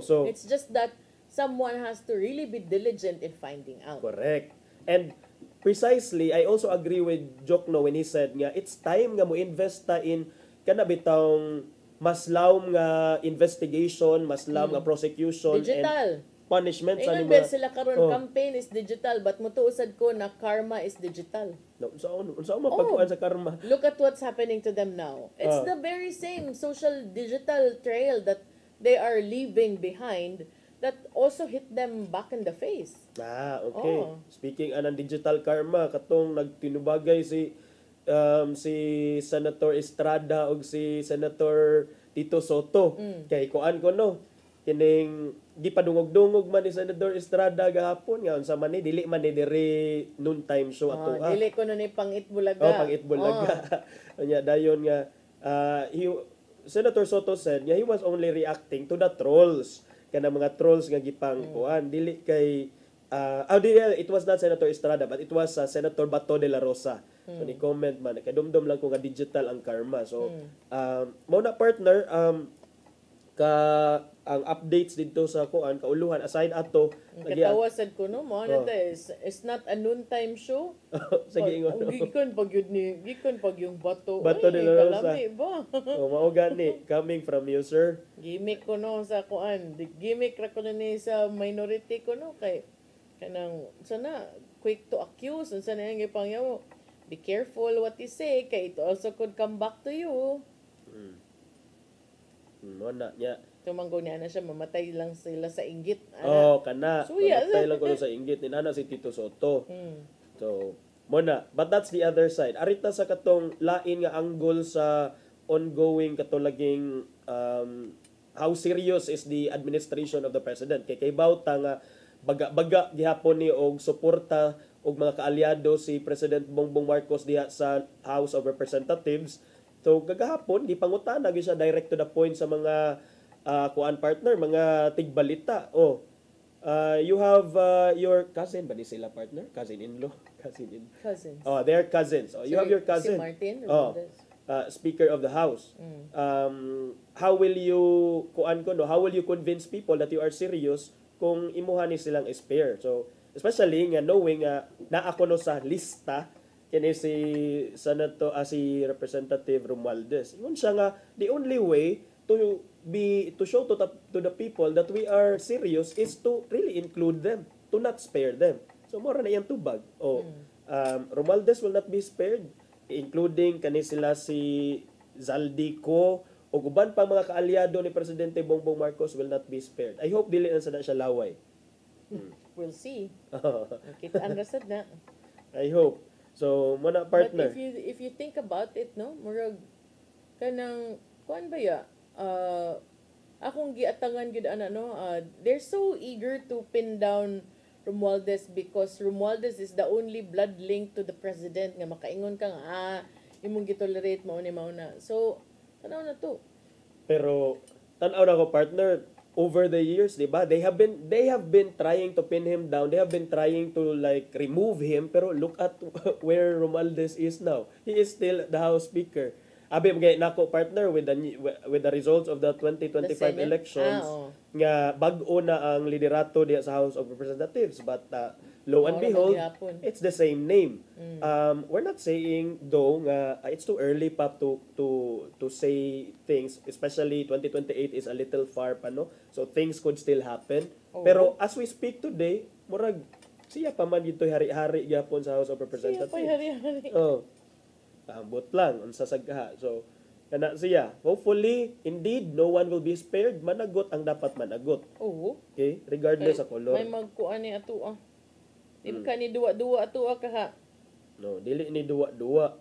So it's just that someone has to really be diligent in finding out. Correct. And precisely, I also agree with Jokno when he said nga it's time nga mo invest ta in kana bitawng mas lawom nga investigation, mas lawom nga prosecution digital and punishment sa Ingon mga sila karon campaign is digital but mutuusad ko na karma is digital. Unsa mapagkuan sa karma? Look at what's happening to them now. It's the very same social digital trail that they are leaving behind that also hit them back in the face. Okay. Speaking anang digital karma, katong nagtinubagay si Senator Estrada ug si Senator Tito Soto. Kay kuan ko no, kining gipadungog-dungog man ni Senator Estrada gahapon nga unsa man ni dili man ni diri noon time show ato. Dili ko no ni Pangitbulaga. Pangitbulaga. Nya dayon nga Senator Soto said he was only reacting to the trolls. Kana mga trolls nga gipang kuan dili kay it was not Senator Estrada but it was Senator Bato de la Rosa. So ni comment man kadumdum lang ko nga digital ang karma. So mo na partner ang updates dito sa kuan kauluhan aside ato katawasan ko no mo na it's not a noontime show. Sige ingon. Gikon pag yung Bato de la Rosa. Kalami ba? Mao gani coming from you sir. Gimik ko no sa kuan. Gimik ra ko ni sa minority ko no kay kanang sana quick to accuse unsa na yung ipangyaw. Be careful what you say kay it also could come back to you. Mona nya. Tumanggo niya na siya mamatay lang sila sa inggit. Kana. Suya. Mamatay lang ko sa inggit ni nana si Tito Soto. So, mona, but that's the other side. Arita sa katong lain nga angle sa ongoing katulaging how serious is the administration of the president. Kay bawta nga baga-baga gihapon ni og suporta og mga kaalyado si President Bongbong Marcos diha sa House of Representatives. So gagahapon gipangutana gyud siya direct to the point sa mga kuan partner, mga tigbalita. You have your cousin ba ni sila partner? Cousin-in-law, Cousins. they're cousins. You have your cousin. Si Martin Speaker of the House. How will you how will you convince people that you are serious kung imuha ni silang spare? So especially nga knowing na ako no sa lista kini si Senator si Representative Romualdez. Ingon siya nga the only way to show to the people that we are serious is to really include them, to not spare them. So mora na iyang tubag. Romualdez will not be spared, including kani sila si Zaldico o uban pang mga kaalyado ni Presidente Bongbong Marcos will not be spared. I hope dili na sana siya laway. We'll see. Kita-an rasad na. I hope. So, muna partner. But if you think about it, no, murag kanang kuan ba ya? Akong giatangan gid they're so eager to pin down Romualdez because Romualdez is the only blood link to the president nga makaingon ka nga imong gitolerate mao na. So, tanaw na to. Pero tanaw na ko partner over the years, di ba? They have been trying to pin him down. They have been trying to like remove him. Pero look at where Romualdez is now. He is still the House Speaker. Abi magay nako partner with the results of the 2025 The Senate? elections Oo. nga bag-o na ang liderato diya sa House of Representatives, but lo and Mao ra man behold gihapon. it's the same name. We're not saying though nga it's too early pa to say things, especially 2028 is a little far pa, no, so things could still happen. Oo. Pero as we speak today, murag siya pa man dito hari-hari gyapon sa House of Representatives. Siya pa hari-hari. Oh. Ambot lang unsa sagha. So kana siya. Hopefully, indeed, no one will be spared. Managot ang dapat managot. Oo. Okay? Regardless sa kolor. May magkuan ni ato Di ka ni duwa-duwa ato kaha. No, dili ni duwa-duwa.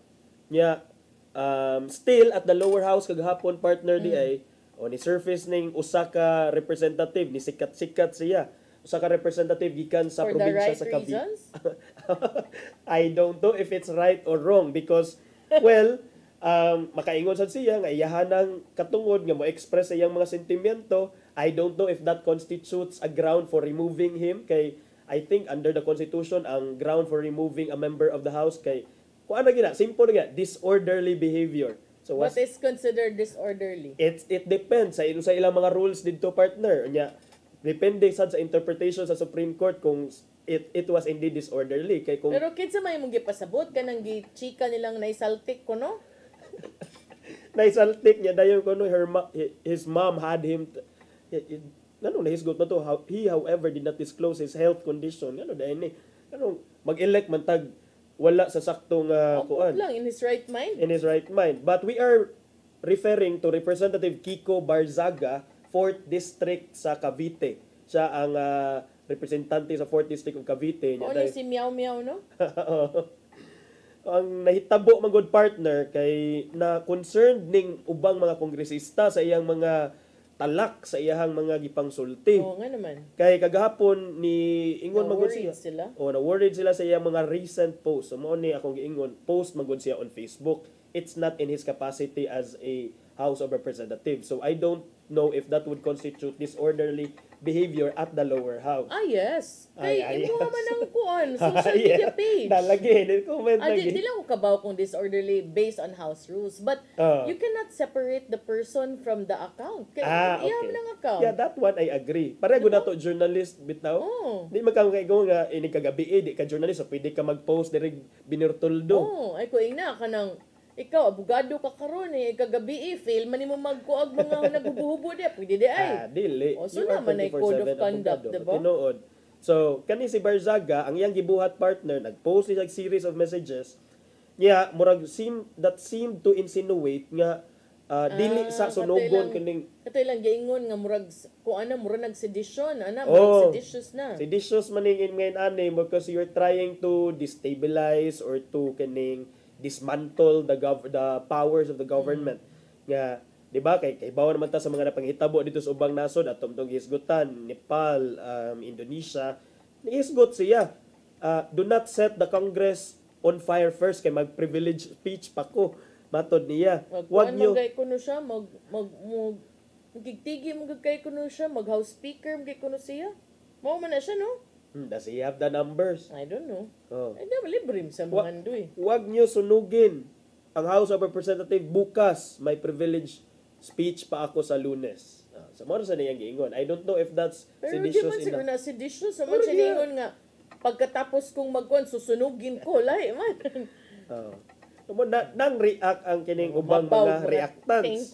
Nya, still at the lower house kagahapon partner di ay ni surface ning usa ka representative ni sikat-sikat siya. Usa ka representative gikan sa For the probinsya right sa Cavite. reasons? I don't know if it's right or wrong because well, makaingon sad siya nga iyahanang katungod nga mo express sa iyang mga sentimiento. I don't know if that constitutes a ground for removing him kay I think under the constitution ang ground for removing a member of the house kay kuan na gina simple na gina disorderly behavior. So What is considered disorderly? it depends sa ilang mga rules dito partner. Nya depende sad sa interpretation sa Supreme Court kung it was indeed disorderly kay kung Pero kinsa may mong gipasabot kanang gichika nilang naisaltik ko no? naisaltik niya dayon kuno his mom had him nahisgot na to however did not disclose his health condition dahil ni mag-elect man tag wala sa saktong kuan lang in his right mind. But we are referring to Representative Kiko Barzaga, 4th District sa Cavite. Siya ang representante sa 4th District of Cavite. O ni si Meow Meow no? Ang nahitabo man good partner kay na concerned ning ubang mga kongresista sa iyang mga talak sa iyang mga gipangsulti. Oo nga naman. Kay kagahapon ni ingon man gud Na-worried siya. sila? Na-worried sila sa iyang mga recent posts. So mao ni akong giingon, post man gud siya on Facebook. It's not in his capacity as a House of Representatives. So I don't know if that would constitute disorderly behavior at the lower house. Yes. Kay Ay, imo yes. man ang kuan social media page. Dalagi, comment lagi. Di lang ko kabaw kung disorderly based on house rules. But you cannot separate the person from the account. Kaya okay. iyam ng account. Yeah, that one I agree. Pareho na to journalist bitaw. Di magkakaigong nga ini kagabi di ka journalist so pwede ka mag-post diri binirtuldo. Ay ko ina kanang ikaw abogado ka karon kagabi fail man nimo magkuag mga nagubuhubo di pwede di ay. Dili. O so You are naman ay code of 24/7 conduct, abogado. diba? Tinuod. So, kani si Barzaga, ang iyang gibuhat partner, nag-post siya series of messages. Niya, murag that seemed to insinuate nga dili sa sunugon kining Katay lang giingon nga murag kung ana murag nag-sedition, murag seditious na. Seditious man ning ngayon ani because you're trying to destabilize or to kining dismantle the powers of the government. Nga, di ba, kay bawa naman ta sa mga napanghitabo dito sa ubang nasod, atong tong hisgutan, Nepal, Indonesia, nihisgot siya. Do not set the Congress on fire first, kay mag-privilege speech pa ko. Matod niya. Wag niyo magay kuno siya, magigtigi magay kuno siya, mag-house speaker magay kuno siya. Mao man na siya, no? Does he have the numbers? I don't know. Oh. Ay, na libre sa mga andoy. Wag niyo sunugin ang House of Representatives bukas. May privilege speech pa ako sa Lunes. Sa mo sa niyang giingon. I don't know if that's Pero di seditious man siguro enough. na seditious. Sa man siya giingon nga, pagkatapos kong magkuhan, susunugin ko. Lahi man. Nang react ang kining ubang mga reactants.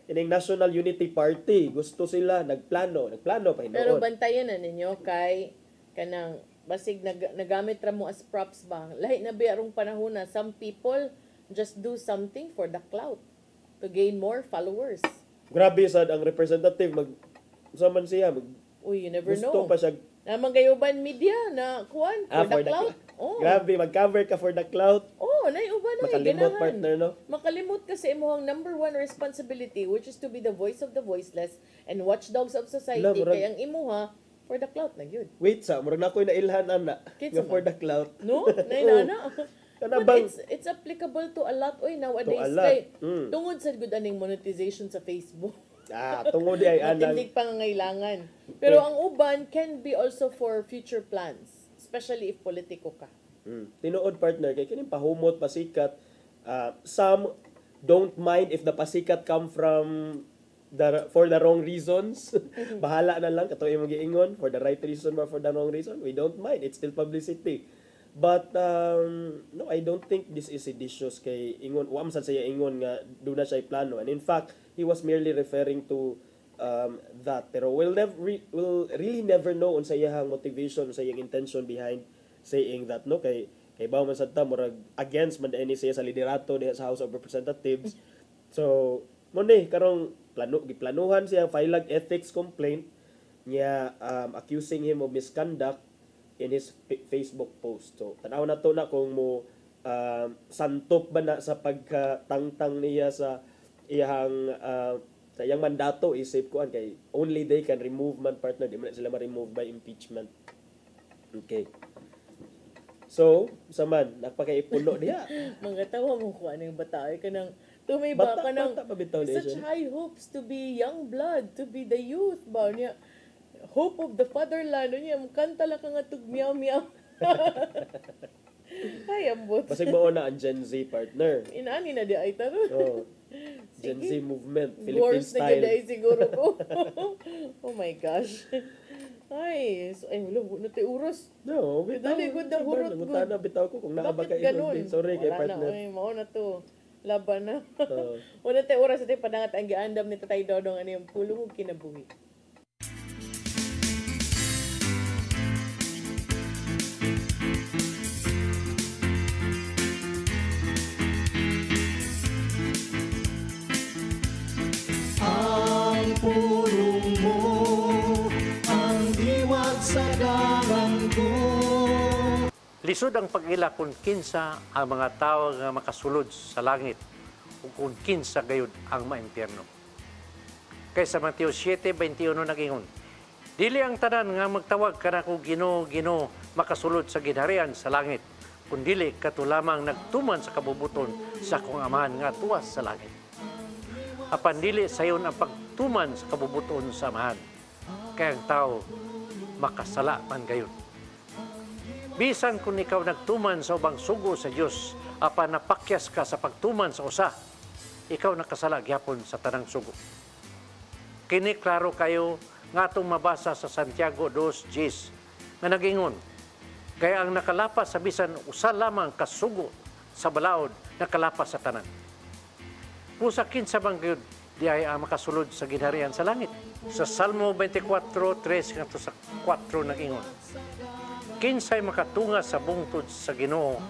Kining National Unity Party. Gusto sila, nagplano pa hinoon. Pero bantayan na ninyo kay kanang basig nagamit ra mo as props ba. Lahi na biarong panahon na some people just do something for the clout to gain more followers. Grabe sad ang representative saman siya you never gusto know. pa siya Na magayuban media na kuan for the clout. Grabe mag-cover ka for the clout. Naiuban na makalimot partner no. Makalimot kasi imong number one responsibility which is to be the voice of the voiceless and watchdogs of society kay ang imuha for the clout na gyud. Wait murag na ko'y nailhan ana nga for the clout. No, nainana. But it's applicable to a lot nowadays. To a lot. Tungod sa good aning monetization sa Facebook. Tungod ay anang matindig pangangailangan. Pero ang uban can be also for future plans, especially if politiko ka. Tinuod partner kay kining pahumot pasikat some don't mind if the pasikat come from for the wrong reasons. Bahala na lang kato imong giingon, for the right reason or for the wrong reason. We don't mind. It's still publicity. But no, I don't think this is seditious kay ingon wa man sad saya ingon nga do na siya plano. And in fact, he was merely referring to that. Pero we'll really never know unsa iyang motivation, unsa iyang intention behind saying that, no? Kay bawo man sad ta murag against man ani siya sa liderato diha sa House of Representatives. So mo ni karong giplanuhan siya file ethics complaint niya accusing him of misconduct in his Facebook post. So tanaw na to na kung mo santop ba na sa pagkatangtang niya sa iyang sa iyang mandato isip ko kay only they can remove man partner, di man sila ma-remove by impeachment. Okay. So, saman, nagpakaipuno diha. Mga tawa mo ko anong bataay ka ng tumiba ka ng such high hopes to be young blood, to be the youth ba niya. Hope of the fatherland niya, kanta lang ka nga tug meow meow. Ay, ambot. Basig mao na ang Gen Z partner. Inani na di ay taro. Oh. Gen Z movement, Philippine style. Na siguro ko. Oh my gosh. Ay, wala na tayo uras. No, bitaw. Dali, good na hurot, good. Nangutan na bitaw ko kung naaba ka ganun? Sorry kay partner. Wala na, ay, mao na to. Laban na. Wala tayo oras, tayo padangat ang giandam ni Tatay Dodong ano yung pulong kinabuhi. Ang pulong mo, ang diwag sa galanggo. Lisod ang pag-ila kung kinsa ang mga tao nga makasulod sa langit o kung kinsa gayud ang maimpyerno. Kay sa Mateo 7:21 nagingon, dili ang tanan nga magtawag kanako Ginoo, Ginoo makasulod sa ginharian sa langit, kun dili kato lamang nagtuman sa kabubuton sa akong Amahan nga tuwas sa langit. Apan dili sayon ang pagtuman sa kabubuton sa Amahan, kay ang tao makasala man gayon. Bisan kung ikaw nagtuman sa ubang sugo sa Dios, apan napakyas ka sa pagtuman sa usa, ikaw nakasala gyapon sa tanang sugo. Kini klaro kayo nga atong mabasa sa Santiago 2:10 nga nagingon, kaya ang nakalapas sa bisan usa lamang kasugo sa balaod nakalapas sa tanan. Pusa kinsa bang gyud di ay makasulod sa ginharian sa langit. Sa Salmo 24:3 ngadto sa 4 nagingon, kinsay makatunga sa bungtod sa Ginoo,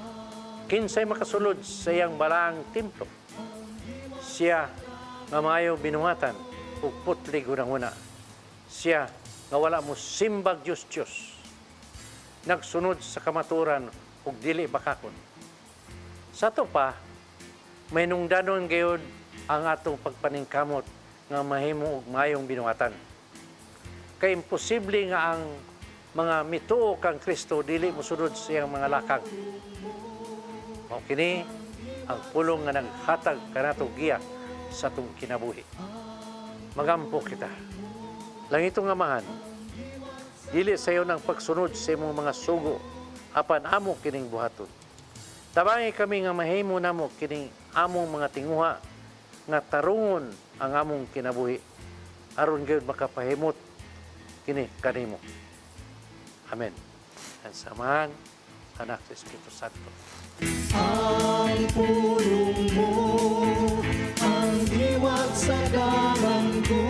kinsay makasulod sa iyang balaang templo. Siya nga maayo binuhatan ug putli gunang-una. Siya nga wala mo simbag Diyos, nagsunod sa kamaturan ug dili bakakon. Sa to pa, may nungdanon gayud ang atong pagpaningkamot nga mahimo og mayong binuhatan. Kay imposible nga ang mga mituo kang Kristo dili mosunod sa iyang mga lakang. Mao kini ang pulong nga naghatag kanato giya sa atong kinabuhi. Magampo kita. Langitong Amahan, dili sayon ang pagsunod sa imong mga sugo apan amo kining buhaton. Tabangi kami nga mahimo namo kining among mga tinguha nga tarungon ang among kinabuhi aron gyud makapahimot kini kanimo. Amen. Ang Samahan, Anak sa Espiritu Santo. Ang pulong mo, ang diwag sa galanggo.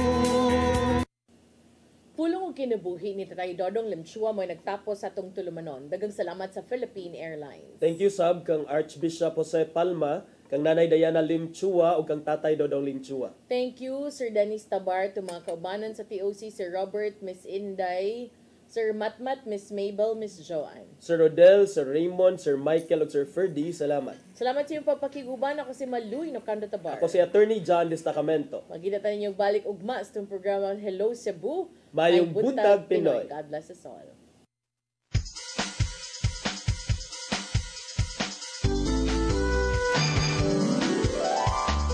Pulong og kinabuhi ni Tatay Dodong Limchua mo'y nagtapos sa atong tulumanon. Daghang salamat sa Philippine Airlines. Thank you Sab kang Archbishop Jose Palma, kang Nanay Diana Limchua ug kang Tatay Dodong Limchua. Thank you Sir Dennis Tabar, to mga kaubanan sa TOC, Sir Robert, Miss Inday, Sir Matmat, Miss Mabel, Miss Joanne. Sir Rodel, Sir Raymond, Sir Michael ug Sir Ferdy, salamat. Salamat sa iyong papakiguban. Ako si Maluy Nocando Tabar. Ako si Attorney John Destacamento. Magkita ninyong balik ugma sa itong programa Hello Cebu. Mayong Buntag Pinoy. God bless us all.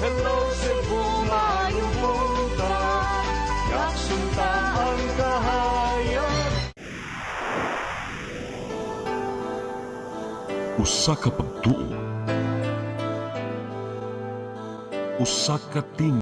Hello Cebu, mayong buntag, yaksunta ang kahayag. Usa ka pagtuo usa ka ting